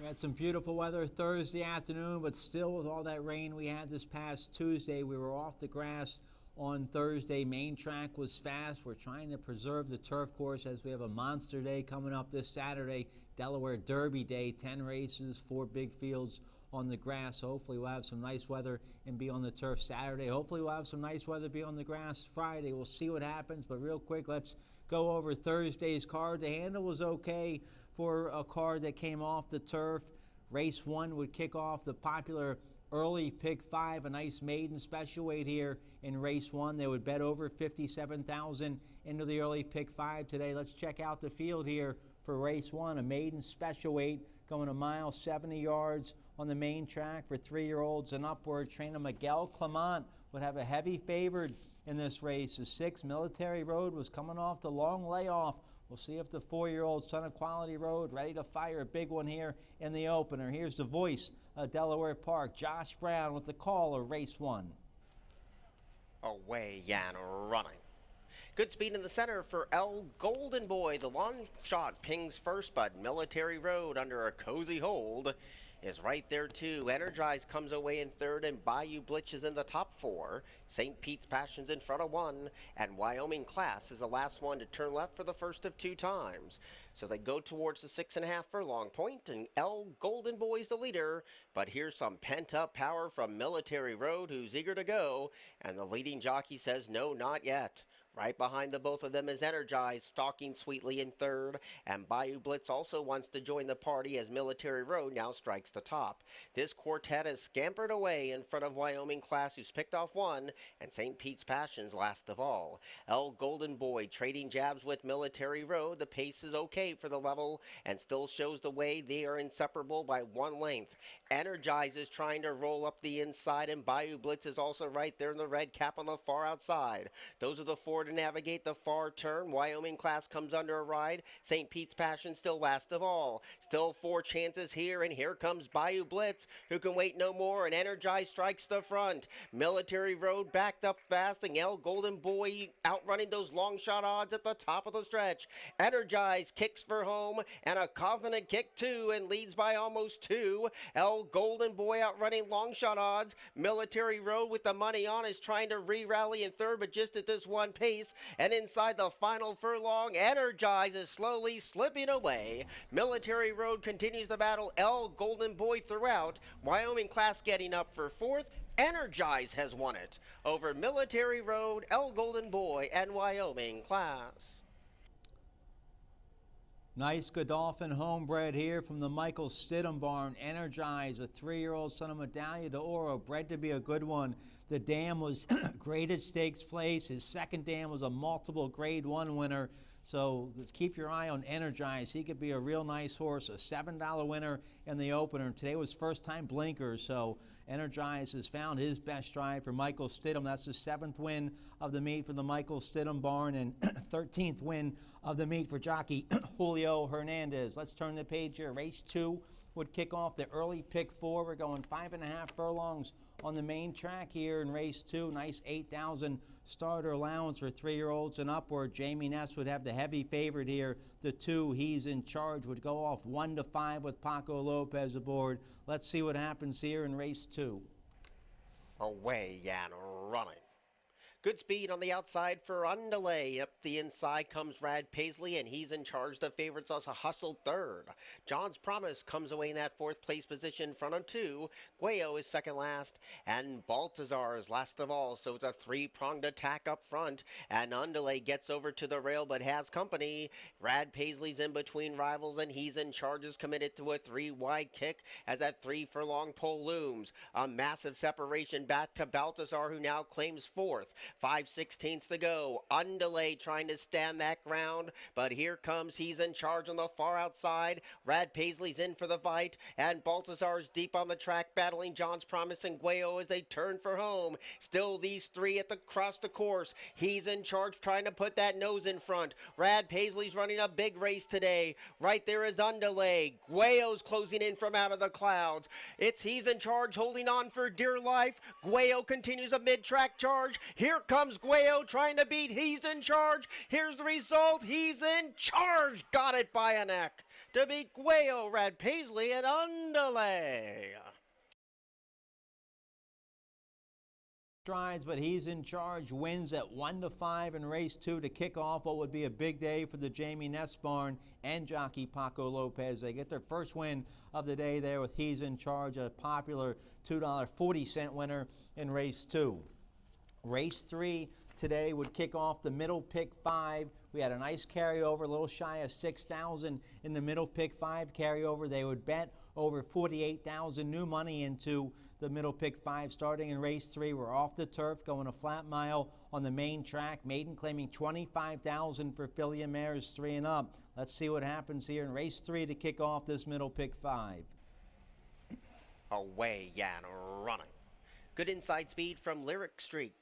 We had some beautiful weather Thursday afternoon, but still with all that rain we had this past Tuesday, we were off the grass on Thursday. Main track was fast. We're trying to preserve the turf course as we have a monster day coming up this Saturday, Delaware Derby Day, 10 races, 4 big fields on the grass. So hopefully we'll have some nice weather and be on the turf Saturday. Hopefully we'll have some nice weather, be on the grass Friday. We'll see what happens, but real quick, let's go over Thursday's card. The handle was okay for a card that came off the turf. Race 1 would kick off the popular early pick 5, a nice maiden special weight here in race 1. They would bet over 57,000 into the early pick 5 today. Let's check out the field here for race 1, a maiden special weight going a mile 70 yards on the main track for 3-year-olds and upward. Trainer Miguel Clement would have a heavy favored in this race. The 6 Military Road was coming off the long layoff. We'll see if the 4-year-old Son of Quality Road ready to fire a big one here in the opener. Here's the voice of Delaware Park, Josh Brown, with the call of race 1. Away and running. Good speed in the center for El Golden Boy. The long shot pings first, but Military Road under a cozy hold is right there too. Energize comes away in third, and Bayou Blitz is in the top 4. St. Pete's Passion's in front of 1, and Wyoming Class is the last one to turn left for the first of 2 times. So they go towards the 6.5 furlong point, and El Golden Boy's the leader. But here's some pent-up power from Military Road, who's eager to go, and the leading jockey says no, not yet. Right behind the both of them is Energize, stalking sweetly in third, and Bayou Blitz also wants to join the party as Military Road now strikes the top. This quartet has scampered away in front of Wyoming Class, who's picked off 1, and St. Pete's Passion's last of all. El Golden Boy trading jabs with Military Road. The pace is okay for the level and still shows the way. They are inseparable by 1 length. Energize is trying to roll up the inside, and Bayou Blitz is also right there in the red cap on the far outside. Those are the 4 to navigate the far turn. Wyoming Class comes under a ride. St. Pete's Passion still last of all. Still 4 chances here, and here comes Bayou Blitz, who can wait no more, and Energize strikes the front. Military Road backed up fast, and El Golden Boy outrunning those long shot odds at the top of the stretch. Energize kicks for home, and a confident kick too, and leads by almost 2. El Golden Boy outrunning long shot odds. Military Road with the money on is trying to re-rally in third, but just at this one pace. And inside the final furlong, Energize is slowly slipping away. Military Road continues the battle. El Golden Boy throughout. Wyoming Class getting up for 4th. Energize has won it over Military Road, El Golden Boy, and Wyoming Class. Nice Godolphin homebred here from the Michael Stidham barn. Energize, a 3-year-old son of Medaglia d'Oro, bred to be a good one. The dam was graded stakes place. His second dam was a multiple grade 1 winner. So keep your eye on Energize. He could be a real nice horse, a $7 winner in the opener. Today was first time blinkers, so Energize has found his best stride for Michael Stidham. That's the 7th win of the meet for the Michael Stidham barn and 13th win of the meet for jockey Julio Hernandez. Let's turn the page here. Race 2 would kick off the early pick 4. We're going 5.5 furlongs on the main track here in race 2. Nice 8,000 starter allowance for 3-year-olds and upward. Jamie Ness would have the heavy favorite here. The 2, He's in Charge, would go off 1-5 with Paco Lopez aboard. Let's see what happens here in race 2. Away and running. Good speed on the outside for Undelay. Up the inside comes Rad Paisley, and He's in Charge. The favorites also hustled third. John's Promise comes away in that 4th place position in front of 2. Guayo is second last, and Baltazar is last of all. So it's a 3-pronged attack up front, and Undelay gets over to the rail but has company. Rad Paisley's in between rivals, and He's in Charge is committed to a 3-wide kick as that 3-furlong pole looms. A massive separation back to Baltazar, who now claims 4th. 5/16 to go. Undelay trying to stand that ground, but here comes He's in Charge on the far outside. Rad Paisley's in for the fight, and Baltazar's deep on the track battling John's Promise and Guayo as they turn for home. Still these 3 at the across the course. He's in Charge trying to put that nose in front. Rad Paisley's running a big race today. Right there is Undelay. Guayo's closing in from out of the clouds. He's in Charge holding on for dear life. Guayo continues a mid-track charge. Here comes Guayo trying to beat He's in Charge. Here's the result. He's in Charge. Got it by a neck. to beat Guayo Red Paisley at Underlay. Strides, but he's in charge. Wins at 1-5 in race 2 to kick off what would be a big day for the Jamie Ness barn and jockey Paco Lopez. They get their first win of the day there with He's in Charge, a popular $2.40 winner in race 2. Race 3 today would kick off the middle pick 5. We had a nice carryover, a little shy of 6,000 in the middle pick 5 carryover. They would bet over 48,000 new money into the middle pick 5 starting in race 3. We're off the turf, going a flat mile on the main track. Maiden claiming 25,000 for filly and mares 3 and up. Let's see what happens here in race 3 to kick off this middle pick 5. Away and running. Good inside speed from Lyric Streak.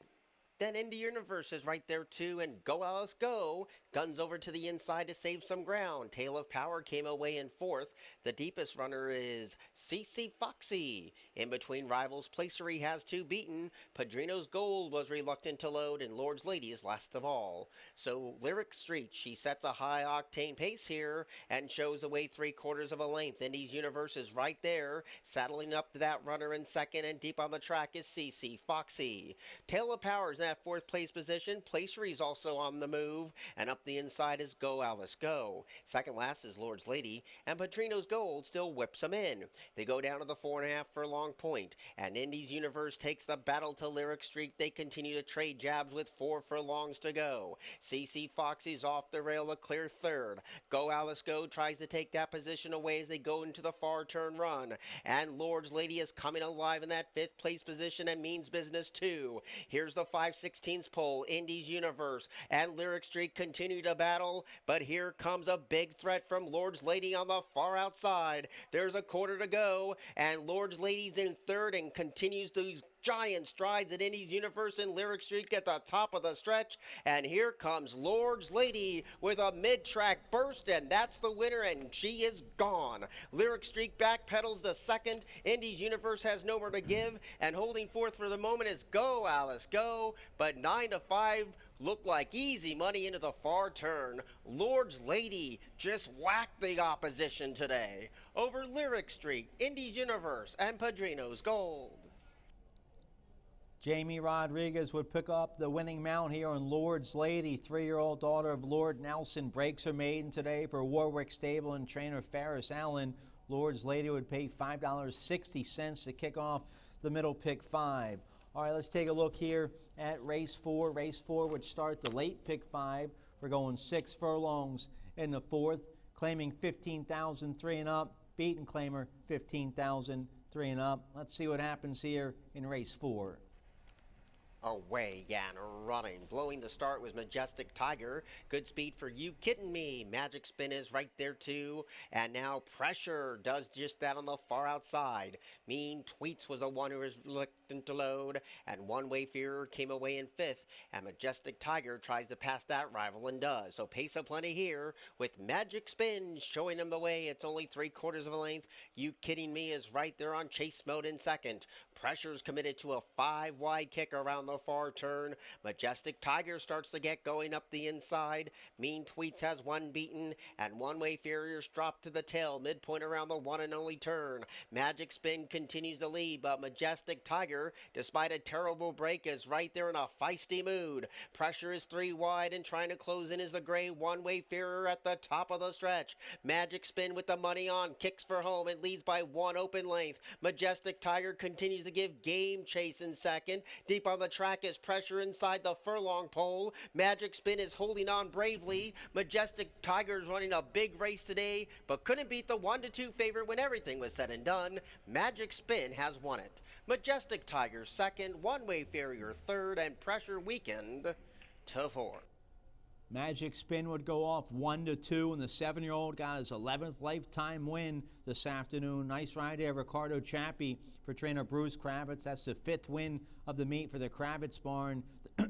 Then Indie Universe is right there too, and Go Alice Go guns over to the inside to save some ground. Tale of Power came away in 4th. The deepest runner is CC Foxy. In between rivals, Placery has 2 beaten. Padrino's Gold was reluctant to load, and Lord's Lady is last of all. So Lyric Street, she sets a high octane pace here and shows away 3/4 of a length. Indie's Universe is right there, saddling up to that runner in 2nd, and deep on the track is CC Foxy. Tale of Power is in that 4th place position. Placery's also on the move, and up the inside is Go Alice Go. Second last is Lord's Lady, and Padrino's Gold still whips them in. They go down to the 4.5 furlong point, and Indie's Universe takes the battle to Lyric Streak. They continue to trade jabs with 4 furlongs to go. CC Foxy's off the rail, a clear 3rd. Go Alice Go tries to take that position away as they go into the far turn run, and Lord's Lady is coming alive in that 5th place position and means business too. Here's the 5/16 pole. Indie's Universe and Lyric Streak continue to battle, but here comes a big threat from Lord's Lady on the far outside. There's a 1/4 to go, and Lord's Lady's in 3rd and continues these giant strides at Indie's Universe and Lyric Streak at the top of the stretch. And here comes Lord's Lady with a mid-track burst, and that's the winner, and she is gone. Lyric Streak backpedals to 2nd. Indie's Universe has nowhere to give, and holding 4th for the moment is Go Alice Go, but 9-5 look like easy money into the far turn. Lord's Lady just whacked the opposition today over Lyric Streak, Indie's Universe, and Padrino's Gold. Jamie Rodriguez would pick up the winning mount here on Lord's Lady. 3-year-old daughter of Lord Nelson breaks her maiden today for Warwick Stable and trainer Ferris Allen. Lord's Lady would pay $5.60 to kick off the middle pick 5. All right, let's take a look here at race 4. Race 4 would start the late pick 5. We're going 6 furlongs in the 4th, claiming 15,000 3 and up. Beaten claimer 15,000 3 and up. Let's see what happens here in race 4. Away and running. Blowing the start was Majestic Tiger. Good speed for You Kidding Me. Magic Spin is right there too. And now Pressure does just that on the far outside. Mean Tweets was the one who was reluctant to load. And One Way Fear came away in 5th. And Majestic Tiger tries to pass that rival and does. So pace of plenty here with Magic Spin showing him the way. It's only 3/4 of a length. You Kidding Me is right there on chase mode in 2nd. Pressure's committed to a 5-wide kick around the far turn. Majestic Tiger starts to get going up the inside. Mean Tweets has 1 beaten, and One Way Farrier's dropped to the tail, midpoint around the 1 and only turn. Magic Spin continues to lead, but Majestic Tiger, despite a terrible break, is right there in a feisty mood. Pressure is 3 wide, and trying to close in is the gray One Way Farrier at the top of the stretch. Magic Spin with the money on, kicks for home, and leads by 1 open length. Majestic Tiger continues to give game chase in 2nd. Deep on the track is Pressure inside the furlong pole. Magic Spin is holding on bravely. Majestic Tiger's running a big race today, but couldn't beat the 1-2 favorite when everything was said and done. Magic Spin has won it. Majestic Tiger 2nd, One Way Farrier 3rd, and Pressure weakened to 4th. Magic Spin would go off 1-2, and the 7-year-old got his 11th lifetime win this afternoon. Nice ride there, Ricardo Chappie for trainer Bruce Kravitz. That's the 5th win of the meet for the Kravitz barn.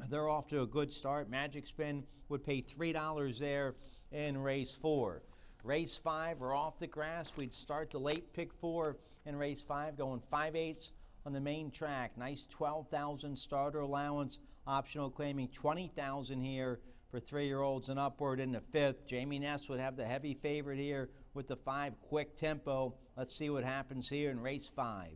They're off to a good start. Magic Spin would pay $3 there in race 4. Race 5, we're off the grass. We'd start the late pick 4 in race 5, going 5/8 on the main track. Nice 12,000 starter allowance, optional claiming 20,000 here for 3-year-olds and upward in the 5th. Jamie Ness would have the heavy favorite here with the 5 Quick Tempo. Let's see what happens here in race 5.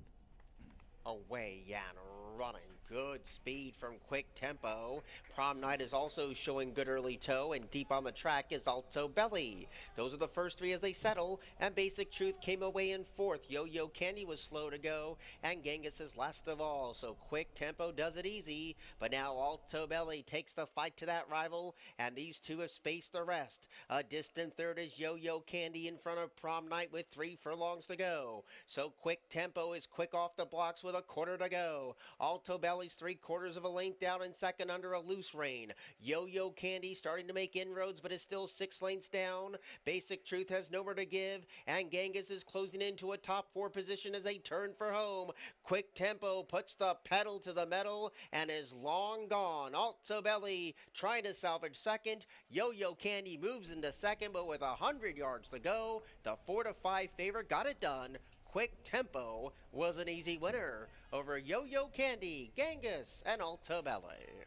Away and running. Good speed from Quick Tempo. Prom Night is also showing good early toe, and deep on the track is Alto Belly. Those are the first 3 as they settle, and Basic Truth came away in 4th. Yo-Yo Candy was slow to go, and Genghis is last of all. So Quick Tempo does it easy, but now Alto Belly takes the fight to that rival, and these 2 have spaced the rest. A distant third is Yo-Yo Candy in front of Prom Night with 3 furlongs to go. So Quick Tempo is quick off the blocks with a quarter to go. Alto Belly's 3/4 of a length down in second under a loose rein. Yo-Yo Candy starting to make inroads, but is still 6 lengths down. Basic Truth has nowhere to give, and Genghis is closing into a top 4 position as they turn for home. Quick Tempo puts the pedal to the metal and is long gone. Alto Belly trying to salvage second. Yo-Yo Candy moves into second, but with 100 yards to go, the 4-5 favorite got it done. Quick Tempo was an easy winner over Yo-Yo Candy, Genghis, and Alto Belly.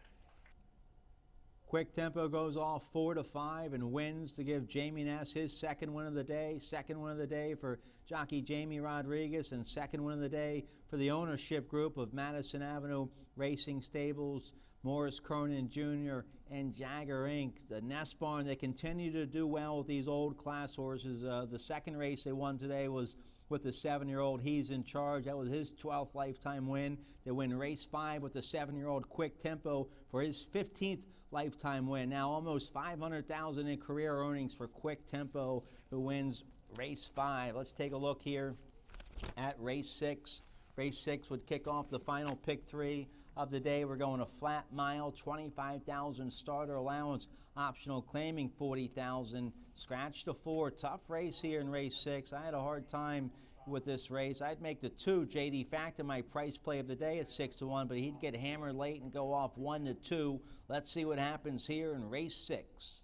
Quick Tempo goes off 4-5 and wins to give Jamie Ness his second win of the day. Second win of the day for jockey Jamie Rodriguez, and second win of the day for the ownership group of Madison Avenue Racing Stables, Morris Cronin Jr. and Jagger Inc. The Ness Barn, they continue to do well with these old class horses. The second race they won today was with the 7-year-old He's in Charge. That was his 12th lifetime win. They win race 5 with the 7-year-old Quick Tempo for his 15th lifetime win. Now almost $500,000 in career earnings for Quick Tempo, who wins race 5. Let's take a look here at race 6. Race 6 would kick off the final pick 3 of the day. We're going a flat mile, 25,000 starter allowance, optional claiming 40,000. Scratch to 4. Tough race here in race 6. I had a hard time with this race. I'd make the 2 JD Factor my price play of the day at 6-1, but he'd get hammered late and go off 1-2. Let's see what happens here in race 6.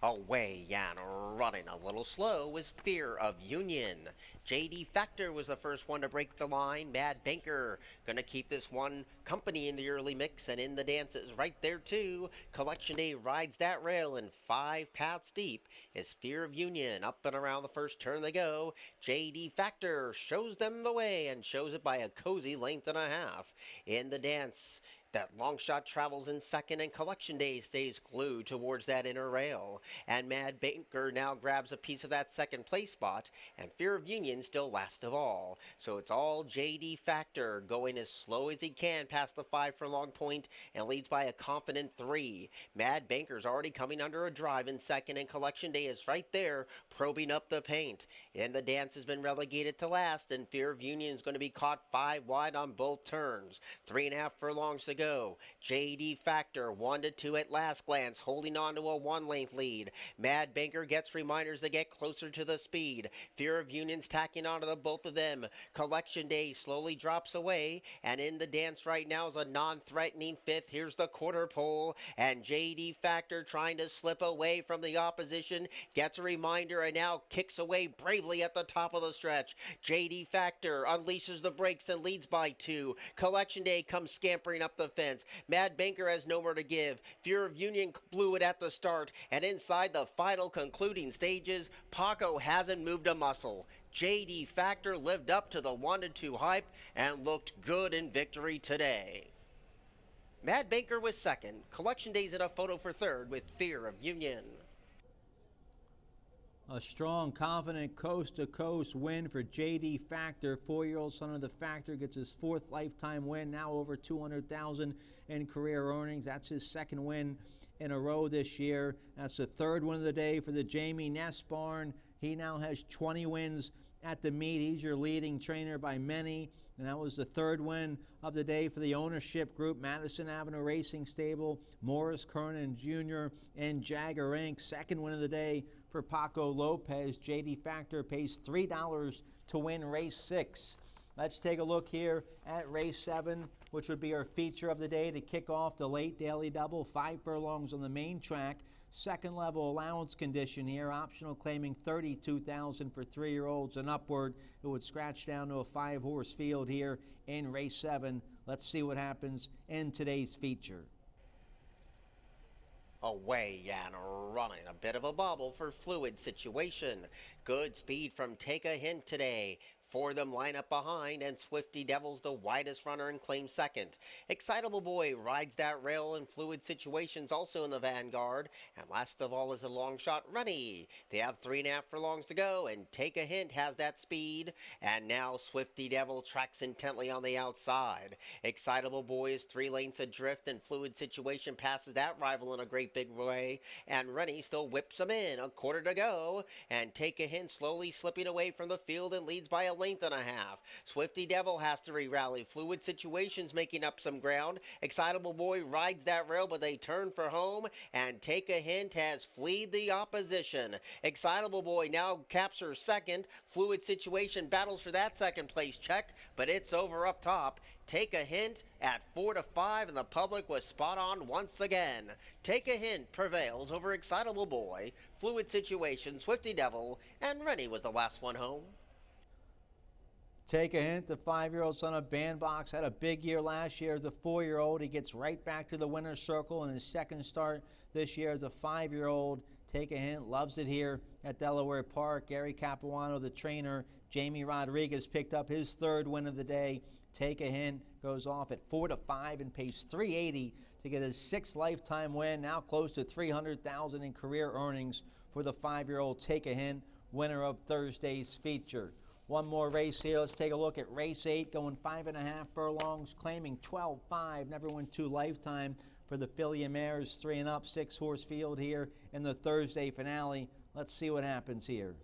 Away and running a little slow was Fear of Union. JD Factor was the first one to break the line. Mad Banker going to keep this one company in the early mix, and in the dance is right there too. Collection Day rides that rail, and 5 paths deep is Fear of Union. Up and around the first turn they go. JD Factor shows them the way and shows it by a cozy length and a half. In the dance, that long shot travels in second, and Collection Day stays glued towards that inner rail. And Mad Banker now grabs a piece of that second place spot, and Fear of Union still last of all. So it's all JD Factor going as slow as he can past the 5 furlong point and leads by a confident 3. Mad Banker's already coming under a drive in second, and Collection Day is right there probing up the paint. And the dance has been relegated to last, and Fear of Union is going to be caught 5 wide on both turns. 3.5 furlongs to go. JD Factor 1-2 at last glance, holding on to a 1-length lead. Mad Banker gets reminders to get closer to the speed. Fear of Union's tacking onto the both of them. Collection Day slowly drops away, and in the dance right now is a non-threatening 5th. Here's the quarter pole, and JD Factor trying to slip away from the opposition gets a reminder and now kicks away bravely at the top of the stretch. JD Factor unleashes the brakes and leads by 2. Collection Day comes scampering up the fence. Mad Banker has nowhere to give. Fear of Union blew it at the start, and inside the final concluding stages, Paco hasn't moved a muscle. JD Factor lived up to the 1-2 hype and looked good in victory today. Mad Banker was second. Collection Day's in a photo for third with Fear of Union. A strong, confident coast-to-coast win for JD Factor. 4-year-old son of the Factor gets his 4th lifetime win, now over $200,000 in career earnings. That's his 2nd win in a row this year. That's the 3rd win of the day for the Jamie Ness Barn. He now has 20 wins at the meet. He's your leading trainer by many. And that was the 3rd win of the day for the ownership group, Madison Avenue Racing Stable, Morris Cronin Jr. and Jagger Inc. 2nd win of the day for Paco Lopez. JD Factor pays $3 to win race 6. Let's take a look here at race 7, which would be our feature of the day to kick off the late daily double. 5 furlongs on the main track. 2nd level allowance condition here, optional claiming $32,000 for 3-year-olds and upward. It would scratch down to a 5-horse field here in race 7. Let's see what happens in today's feature. Away and running. A bit of a bobble for Fluid Situation. Good speed from Take a Hint today. Four of them line up behind, and Swifty Devil's the widest runner and claims second. Excitable Boy rides that rail, and Fluid Situations also in the vanguard. And last of all is a long shot Runny. They have 3.5 furlongs to go, and Take a Hint has that speed. And now Swifty Devil tracks intently on the outside. Excitable Boy is 3 lengths adrift, and Fluid Situation passes that rival in a great big way. And Runny still whips him in. A quarter to go, and Take a Hint slowly slipping away from the field and leads by a length and a half. Swifty Devil has to re-rally. Fluid Situations making up some ground. Excitable Boy rides that rail, but they turn for home, and Take a Hint has fleed the opposition. Excitable Boy now captures second. Fluid Situation battles for that second place check, but it's over up top. Take a Hint at 4-5, and the public was spot on once again. Take a Hint prevails over Excitable Boy, Fluid Situation, Swifty Devil, and Rennie was the last one home. Take a Hint, the 5-year-old son of Bandbox, had a big year last year as a 4-year-old. He gets right back to the winner's circle in his second start this year as a 5-year-old. Take a Hint loves it here at Delaware Park. Gary Capuano, the trainer. Jamie Rodriguez picked up his third win of the day. Take a Hint goes off at 4-5 and pays $380 to get his 6th lifetime win. Now close to $300,000 in career earnings for the 5-year-old Take a Hint, winner of Thursday's feature. One more race here. Let's take a look at race 8, going 5.5 furlongs, claiming 12-5. Never win 2 lifetime for the filly mares, 3 and up, 6-horse field here in the Thursday finale. Let's see what happens here.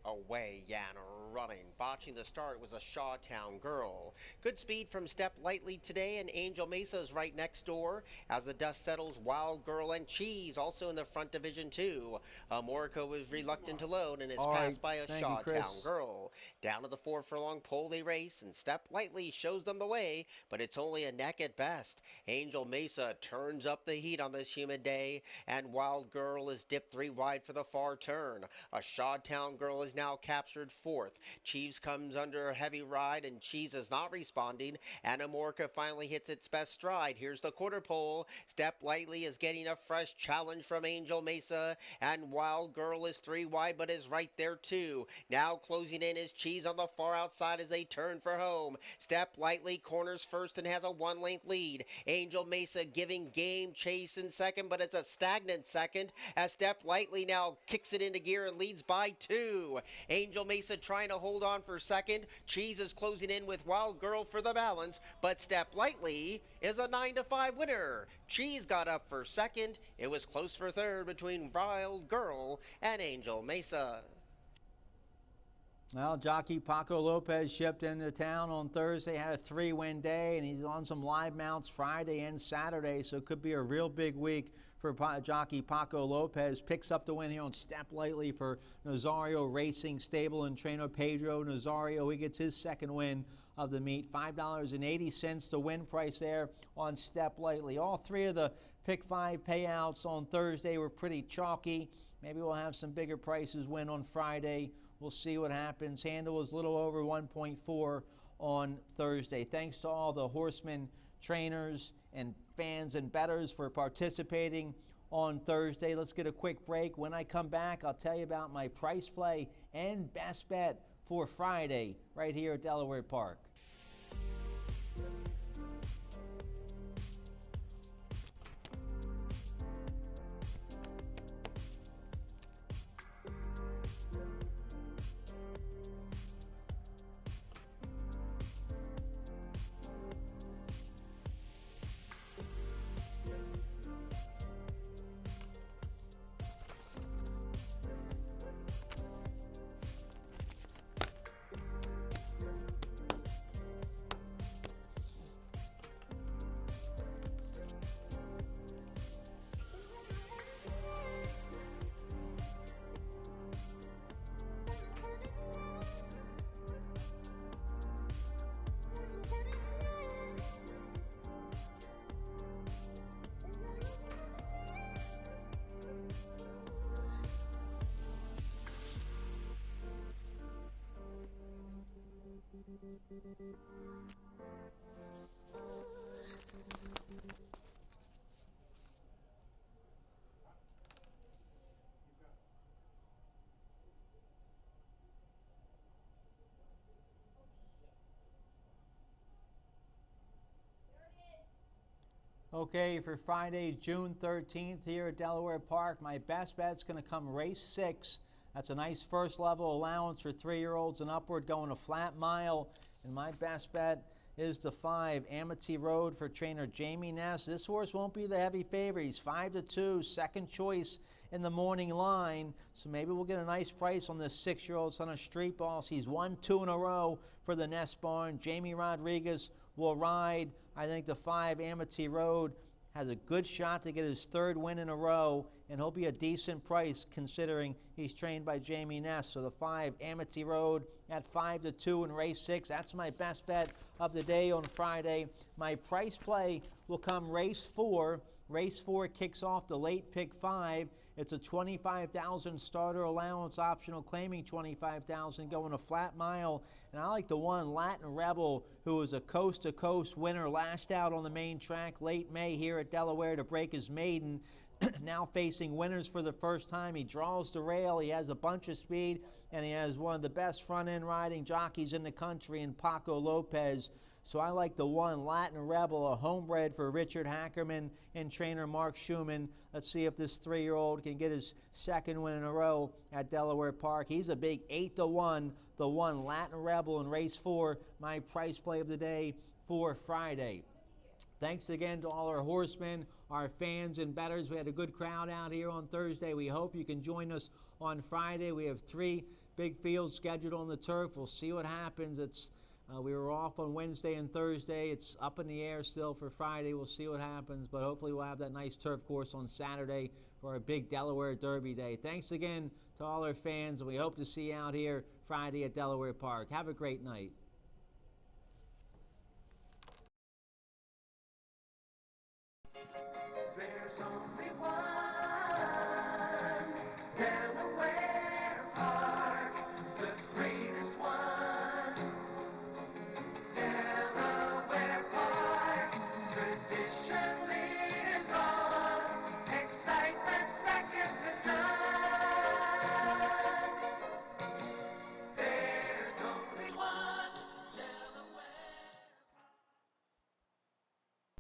Away and running. Botching the start was a Shawtown Girl. Good speed from Step Lightly today, and Angel Mesa is right next door. As the dust settles, Wild Girl and Cheese also in the front division too. Morico was reluctant to load and is passed by a Shawtown Girl. Down to the 4 furlong pole they race, and Step Lightly shows them the way, but it's only a neck at best. Angel Mesa turns up the heat on this humid day, and Wild Girl is dipped 3 wide for the far turn. A Shawtown Girl is now captured 4th. Cheese comes under a heavy ride, and Cheese is not responding, and Amorca finally hits its best stride. Here's the quarter pole. Step Lightly is getting a fresh challenge from Angel Mesa, and Wild Girl is 3 wide but is right there too. Now closing in is Cheese on the far outside as they turn for home. Step Lightly corners first and has a 1-length lead. Angel Mesa giving game chase in second, but it's a stagnant second as Step Lightly now kicks it into gear and leads by 2. Angel Mesa trying to hold on for second. Cheese is closing in with Wild Girl for the balance, but Step Lightly is a 9-5 winner. Cheese got up for second. It was close for third between Wild Girl and Angel Mesa. Well, jockey Paco Lopez shipped into town on Thursday, had a 3-win day, and he's on some live mounts Friday and Saturday, so it could be a real big week for jockey Paco Lopez. Picks up the win here on Step Lightly for Nazario Racing Stable and trainer Pedro Nazario. He gets his 2nd win of the meet. $5.80 the win price there on Step Lightly. All 3 of the Pick 5 payouts on Thursday were pretty chalky. Maybe we'll have some bigger prices win on Friday. We'll see what happens. Handle was a little over 1.4 on Thursday. Thanks to all the horsemen, trainers, and fans and bettors for participating on Thursday. Let's get a quick break. When I come back, I'll tell you about my price play and best bet for Friday right here at Delaware Park. Okay, for Friday, June 13th here at Delaware Park, my best bet's going to come race 6. That's a nice first level allowance for 3-year-olds and upward, going a flat mile. And my best bet is the 5, Amity Road, for trainer Jamie Ness. This horse won't be the heavy favorite. He's 5-2, second choice in the morning line. So maybe we'll get a nice price on this 6-year-old son of Street Balls. He's won 2 in a row for the Ness barn. Jamie Rodriguez will ride. I think the 5, Amity Road, has a good shot to get his 3rd win in a row, and he'll be a decent price considering he's trained by Jamie Ness. So the 5, Amity Road, at 5-2 in race 6. That's my best bet of the day on Friday. My price play will come race 4. Race 4 kicks off the late pick 5. It's a $25,000 starter allowance, optional claiming $25,000, going a flat mile. And I like the 1, Latin Rebel, who was a coast-to-coast winner last out on the main track late May here at Delaware to break his maiden. Now facing winners for the first time. He draws the rail. He has a bunch of speed, and he has one of the best front-end riding jockeys in the country in Paco Lopez. So I like the 1, Latin Rebel, a homebred for Richard Hackerman and trainer Mark Schumann. Let's see if this 3-year-old can get his 2nd win in a row at Delaware Park. He's a big 8-1, the 1, Latin Rebel in race 4, my price play of the day for Friday. Thanks again to all our horsemen, our fans and bettors. We had a good crowd out here on Thursday. We hope you can join us on Friday. We have 3 big fields scheduled on the turf. We'll see what happens. We were off on Wednesday and Thursday. It's up in the air still for Friday. We'll see what happens, but hopefully we'll have that nice turf course on Saturday for our big Delaware Derby Day. Thanks again to all our fans, and we hope to see you out here Friday at Delaware Park. Have a great night.